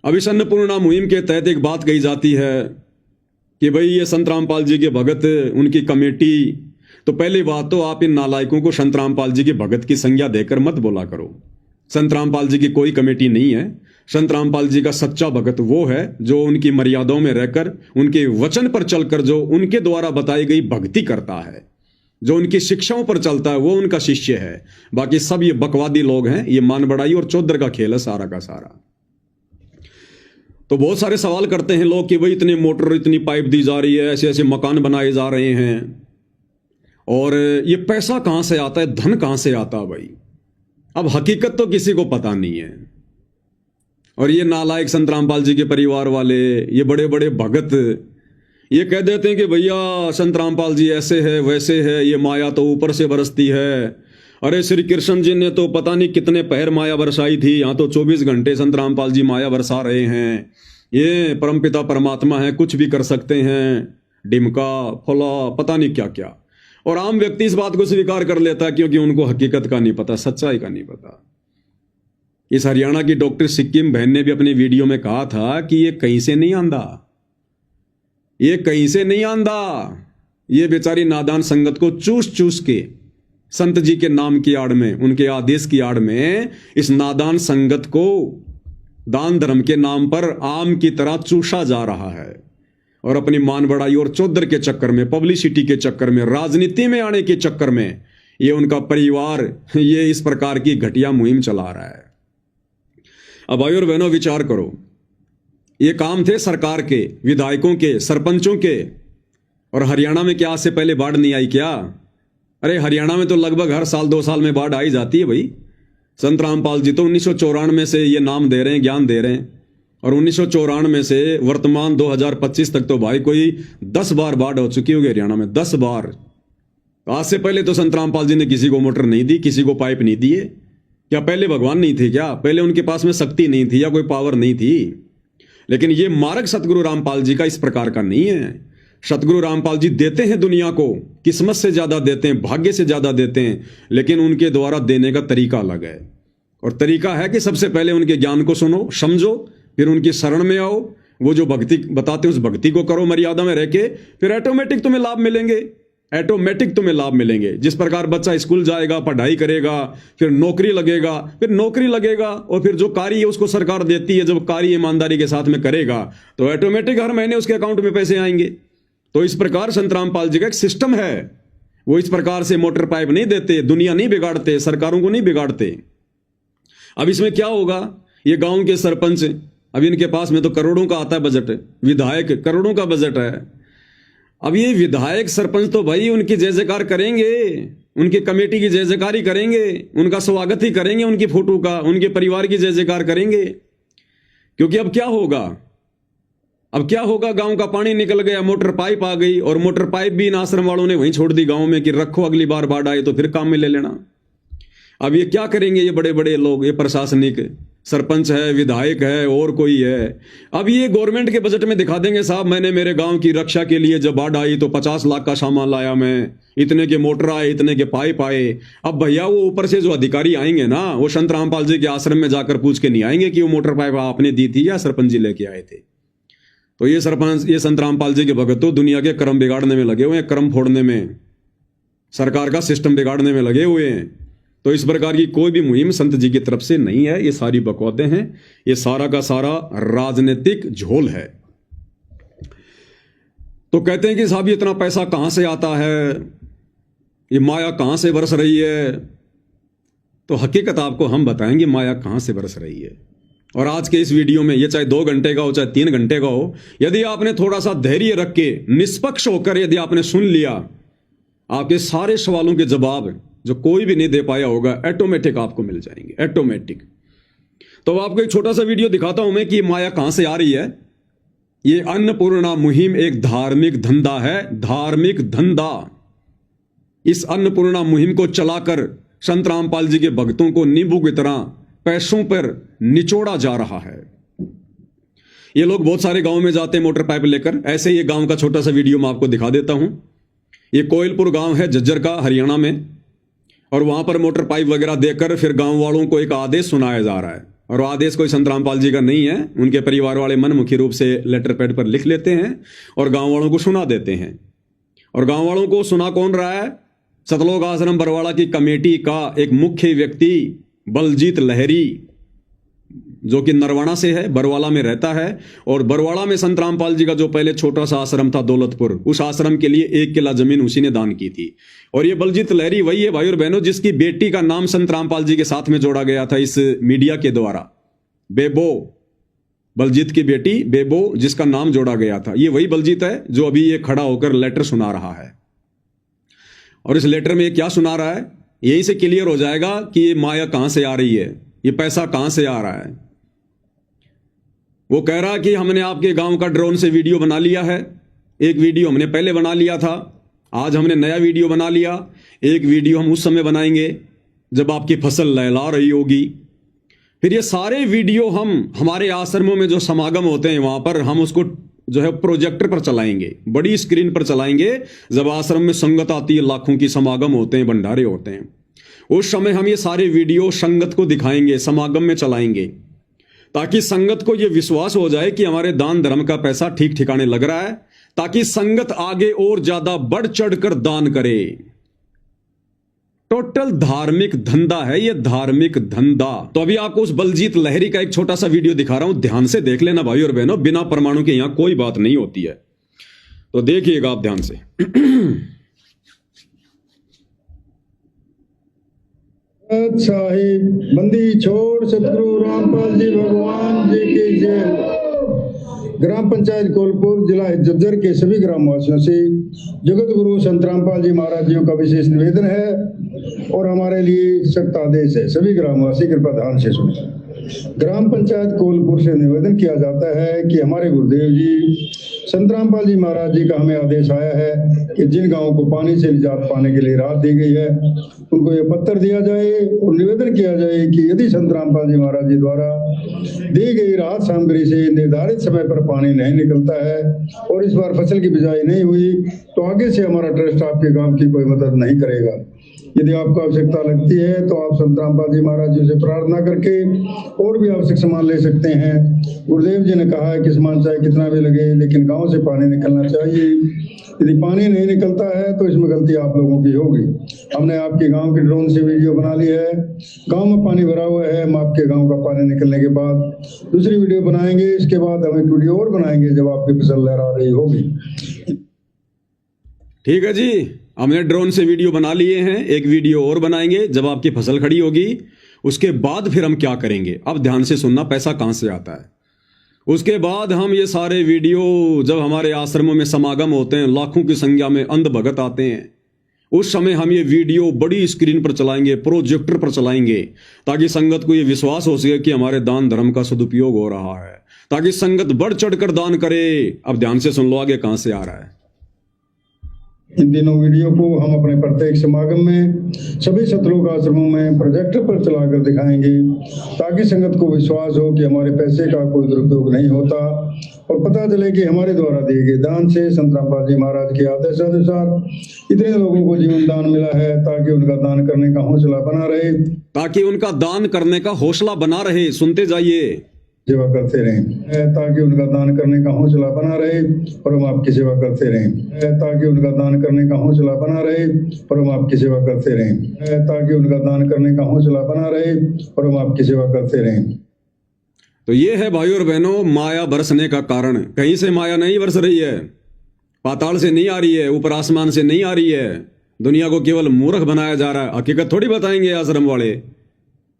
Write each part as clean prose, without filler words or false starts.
अब इस अन्नपूर्णा मुहिम के तहत एक बात कही जाती है कि भाई ये संत रामपाल जी के भगत, उनकी कमेटी। तो पहली बात तो आप इन नालायकों को संत रामपाल जी के भगत की संज्ञा देकर मत बोला करो। संत रामपाल जी की कोई कमेटी नहीं है। संत रामपाल जी का सच्चा भगत वो है जो उनकी मर्यादाओं में रहकर, उनके वचन पर चलकर, जो उनके द्वारा बताई गई भक्ति करता है, जो उनकी शिक्षाओं पर चलता है, वो उनका शिष्य है। बाकी सब ये बकवादी लोग हैं। ये मान बढ़ाई और चौधर का खेल है सारा का सारा। तो बहुत सारे सवाल करते हैं लोग कि भाई इतने मोटर, इतनी पाइप दी जा रही है, ऐसे ऐसे मकान बनाए जा रहे हैं, और ये पैसा कहां से आता है, धन कहां से आता है भाई। अब हकीकत तो किसी को पता नहीं है। और ये नालायक संत रामपाल जी के परिवार वाले, ये बड़े बड़े भगत, ये कह देते हैं कि भैया संत रामपाल जी ऐसे है वैसे है, ये माया तो ऊपर से बरसती है। अरे श्री कृष्ण जी ने तो पता नहीं कितने पहर माया बरसाई थी, यहाँ तो 24 घंटे संत रामपाल जी माया बरसा रहे हैं। ये परमपिता परमात्मा है, कुछ भी कर सकते हैं, डिमका फला पता नहीं क्या क्या। और आम व्यक्ति इस बात को स्वीकार कर लेता है क्योंकि उनको हकीकत का नहीं पता, सच्चाई का नहीं पता। इस हरियाणा की डॉक्टर सिक्किम बहन ने भी अपने वीडियो में कहा था कि ये कहीं से नहीं आंदा, ये कहीं से नहीं आंदा। ये बेचारी नादान संगत को चूस चूस के संत जी के नाम की आड़ में, उनके आदेश की आड़ में, इस नादान संगत को दान धर्म के नाम पर आम की तरह चूसा जा रहा है। और अपनी मान बढ़ाई और चौधर के चक्कर में, पब्लिसिटी के चक्कर में, राजनीति में आने के चक्कर में ये उनका परिवार ये इस प्रकार की घटिया मुहिम चला रहा है। अब भाई और बहनों विचार करो, ये काम थे सरकार के, विधायकों के, सरपंचों के। और हरियाणा में क्या आज से पहले बाढ़ नहीं आई क्या? अरे हरियाणा में तो लगभग हर साल 2 साल में बाढ़ आई जाती है भाई। संत रामपाल जी तो 1994 से ये नाम दे रहे हैं, ज्ञान दे रहे हैं, और 1994 से वर्तमान 2025 तक तो भाई कोई 10 बार बाढ़ हो चुकी होगी हरियाणा में, 10 बार। आज से पहले तो संत रामपाल जी ने किसी को मोटर नहीं दी, किसी को पाइप नहीं दिए। क्या पहले भगवान नहीं थे क्या? पहले उनके पास में शक्ति नहीं थी या कोई पावर नहीं थी? लेकिन ये मार्ग सतगुरु रामपाल जी का इस प्रकार का नहीं है। सतगुरु रामपाल जी देते हैं दुनिया को, किस्मत से ज्यादा देते हैं, भाग्य से ज्यादा देते हैं, लेकिन उनके द्वारा देने का तरीका अलग है। और तरीका है कि सबसे पहले उनके ज्ञान को सुनो, समझो, फिर उनकी शरण में आओ, वो जो भक्ति बताते हैं उस भक्ति को करो मर्यादा में रह के, फिर ऑटोमेटिक तुम्हें लाभ मिलेंगे, ऑटोमेटिक तुम्हें लाभ मिलेंगे। जिस प्रकार बच्चा स्कूल जाएगा, पढ़ाई करेगा, फिर नौकरी लगेगा, फिर नौकरी लगेगा, और फिर जो कार्य है उसको सरकार देती है, जब कार्य ईमानदारी के साथ में करेगा तो ऑटोमेटिक हर महीने उसके अकाउंट में पैसे आएंगे। तो इस प्रकार संत रामपाल जी का एक सिस्टम है। वो इस प्रकार से मोटर पाइप नहीं देते, दुनिया नहीं बिगाड़ते, सरकारों को नहीं बिगाड़ते। अब इसमें क्या होगा, ये गांव के सरपंच, अब इनके पास में तो करोड़ों का आता है बजट, विधायक करोड़ों का बजट है। अब ये विधायक सरपंच तो भाई उनकी जय जयकार करेंगे, उनकी कमेटी की जय जयकार ही करेंगे, उनका स्वागत ही करेंगे, उनकी फोटो का, उनके परिवार की जय जयकार करेंगे। क्योंकि अब क्या होगा, अब क्या होगा, गांव का पानी निकल गया, मोटर पाइप आ गई, और मोटर पाइप भी इन आश्रम वालों ने वहीं छोड़ दी गांव में कि रखो, अगली बार बाढ़ आए तो फिर काम में ले लेना। अब ये क्या करेंगे ये बड़े बड़े लोग, ये प्रशासनिक, सरपंच है, विधायक है, और कोई है। अब ये गवर्नमेंट के बजट में दिखा देंगे, साहब मैंने मेरे गांव की रक्षा के लिए जब बाढ़ आई तो 50 लाख का सामान लाया मैं, इतने के मोटर आए, इतने के पाइप आए। अब भैया वो ऊपर से जो अधिकारी आएंगे ना, वो संत रामपाल जी के आश्रम में जाकर पूछ के नहीं आएंगे कि वो मोटर पाइप आपने दी थी या सरपंच जी लेके आए थे। तो ये सरपंच, ये संत रामपाल जी के भगत तो दुनिया के कर्म बिगाड़ने में लगे हुए हैं, कर्म फोड़ने में, सरकार का सिस्टम बिगाड़ने में लगे हुए हैं। तो इस प्रकार की कोई भी मुहिम संत जी की तरफ से नहीं है, ये सारी बकवादें हैं, ये सारा का सारा राजनीतिक झोल है। तो कहते हैं कि साहब ये इतना पैसा कहां से आता है, ये माया कहां से बरस रही है। तो हकीकत आपको हम बताएंगे माया कहां से बरस रही है। और आज के इस वीडियो में, ये चाहे 2 घंटे का हो चाहे 3 घंटे का हो, यदि आपने थोड़ा सा धैर्य रख के निष्पक्ष होकर यदि आपने सुन लिया, आपके सारे सवालों के जवाब जो कोई भी नहीं दे पाया होगा ऑटोमेटिक आपको मिल जाएंगे, ऑटोमेटिक। तो आपको एक छोटा सा वीडियो दिखाता हूं मैं कि माया कहां से आ रही है। ये अन्नपूर्णा मुहिम एक धार्मिक धंधा है, धार्मिक धंधा। इस अन्नपूर्णा मुहिम को चलाकर संत रामपाल जी के भक्तों को नींबू की तरह पैसों पर निचोड़ा जा रहा है। ये लोग बहुत सारे गांव में जाते हैं मोटर पाइप लेकर। ऐसे ही गांव का छोटा सा वीडियो मैं आपको दिखा देता हूं। ये कोयलपुर गांव है झज्जर का, हरियाणा में, और वहां पर मोटर पाइप वगैरह देकर फिर गांव वालों को एक आदेश सुनाया जा रहा है और वो आदेश कोई संत रामपाल जी का नहीं है, उनके परिवार वाले मनमुखी रूप से लेटर पैड पर लिख लेते हैं और गांव वालों को सुना देते हैं। और गांव वालों को सुना कौन रहा है? सतलोक आश्रम बरवाड़ा की कमेटी का एक मुख्य व्यक्ति बलजीत लहरी, जो कि नरवाना से है, बरवाला में रहता है। और बरवाड़ा में संत रामपाल जी का जो पहले छोटा सा आश्रम था दौलतपुर, उस आश्रम के लिए 1 किला जमीन उसी ने दान की थी। और ये बलजीत लहरी वही है भाई और बहनों जिसकी बेटी का नाम संत रामपाल जी के साथ में जोड़ा गया था इस मीडिया के द्वारा। बेबो, बलजीत की बेटी बेबो, जिसका नाम जोड़ा गया था, ये वही बलजीत है जो अभी ये खड़ा होकर लेटर सुना रहा है। और इस लेटर में ये क्या सुना रहा है, यही से क्लियर हो जाएगा कि ये माया कहां से आ रही है, ये पैसा कहां से आ रहा है। वो कह रहा कि हमने आपके गांव का ड्रोन से वीडियो बना लिया है। एक वीडियो हमने पहले बना लिया था, आज हमने नया वीडियो बना लिया। एक वीडियो हम उस समय बनाएंगे जब आपकी फसल लहला रही होगी। फिर ये सारे वीडियो हम हमारे आश्रमों में जो समागम होते हैं वहां पर हम उसको जो है प्रोजेक्टर पर चलाएंगे, बड़ी स्क्रीन पर चलाएंगे। जब आश्रम में संगत आती है, लाखों की समागम होते हैं, भंडारे होते हैं, उस समय हम ये सारे वीडियो संगत को दिखाएंगे, समागम में चलाएंगे, ताकि संगत को यह विश्वास हो जाए कि हमारे दान धर्म का पैसा ठीक ठिकाने लग रहा है, ताकि संगत आगे और ज्यादा बढ़ चढ़कर दान करे। टोटल धार्मिक धंधा है ये, धार्मिक धंधा। तो अभी आपको उस बलजीत लहरी का एक छोटा सा वीडियो दिखा रहा हूं, ध्यान से देख लेना भाई और बहनों, बिना परमाणु के यहां कोई बात नहीं होती है, तो देखिएगा आप ध्यान से। साहिब बंदी छोड़ सतगुरु रामपाल जी भगवान जी की जय। ग्राम पंचायत कोलपुर जिला झज्जर के सभी ग्रामवासियों से जगत गुरु संत रामपाल जी महाराज जी का विशेष निवेदन है और हमारे लिए सख्त आदेश है। सभी ग्रामवासी कृपया ध्यान से सुने। ग्राम पंचायत कोलपुर से निवेदन किया जाता है कि हमारे गुरुदेव जी संत रामपाल जी महाराज जी का हमें आदेश आया है कि जिन गांवों को पानी से निजात पाने के लिए राहत दी गई है उनको यह पत्र दिया जाए और निवेदन किया जाए कि यदि संत रामपाल जी महाराज जी द्वारा दी गई राहत सामग्री से निर्धारित समय पर पानी नहीं निकलता है और इस बार फसल की बिजाई नहीं हुई तो आगे से हमारा ट्रस्ट आपके गांव की कोई मदद नहीं करेगा। यदि आपको आवश्यकता लगती है तो आप संत रामपाल जी महाराज जी से प्रार्थना करके और भी आवश्यक सामान ले सकते हैं। गुरुदेव जी ने कहा है कि सामान चाहे कितना भी लगे लेकिन गांव से पानी निकलना चाहिए। यदि पानी नहीं निकलता है तो इसमें गलती आप लोगों की होगी। हमने आपके गांव के ड्रोन से वीडियो बना ली है, गांव में पानी भरा हुआ है, हम आपके गांव का पानी निकलने के बाद दूसरी वीडियो बनाएंगे। इसके बाद हम एक वीडियो और बनाएंगे जब आपकी फसल लहरा रही होगी। ठीक है जी, हमने ड्रोन से वीडियो बना लिए हैं, एक वीडियो और बनाएंगे जब आपकी फसल खड़ी होगी। उसके बाद फिर हम क्या करेंगे, अब ध्यान से सुनना, पैसा कहां से आता है। उसके बाद हम ये सारे वीडियो जब हमारे आश्रमों में समागम होते हैं, लाखों की संख्या में अंध भगत आते हैं, उस समय हम ये वीडियो बड़ी स्क्रीन पर चलाएंगे, प्रोजेक्टर पर चलाएंगे, ताकि संगत को ये विश्वास हो सके कि हमारे दान धर्म का सदुपयोग हो रहा है, ताकि संगत बढ़ चढ़कर दान करे। अब ध्यान से सुन लो आगे कहां से आ रहा है। इन दिनों वीडियो को हम अपने प्रत्येक समागम में सभी सतलोक आश्रमों में प्रोजेक्टर पर चलाकर दिखाएंगे, ताकि संगत को विश्वास हो कि हमारे पैसे का कोई दुरुपयोग नहीं होता और पता चले कि हमारे द्वारा दिए गए दान से संत रामपाल जी महाराज के आदेशानुसार इतने लोगों को जीवन दान मिला है, ताकि उनका दान करने का हौसला बना रहे, ताकि उनका दान करने का हौसला बना रहे। सुनते जाइए, सेवा करते रहें, ताकि उनका दान करने का हौसला बना रहे और हम आपकी सेवा करते रहें, ताकि उनका दान करने का हौसला बना रहे और हम आपकी सेवा करते रहें, ताकि उनका दान करने का हौसला बना रहे और हम आपकी सेवा करते रहें। तो ये है भाइयों और बहनों माया बरसने का कारण। कहीं से माया नहीं बरस रही है, पाताल से नहीं आ रही है, ऊपर आसमान से नहीं आ रही है। दुनिया को केवल मूर्ख बनाया जा रहा है। हकीकत थोड़ी बताएंगे आश्रम वाले,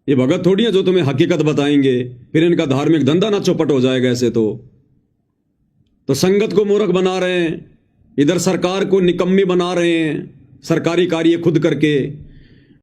ये भगत थोड़ी है जो तुम्हें हकीकत बताएंगे, फिर इनका धार्मिक धंधा ना चौपट हो जाएगा ऐसे। तो संगत को मूर्ख बना रहे हैं, इधर सरकार को निकम्मी बना रहे हैं, सरकारी कार्य खुद करके।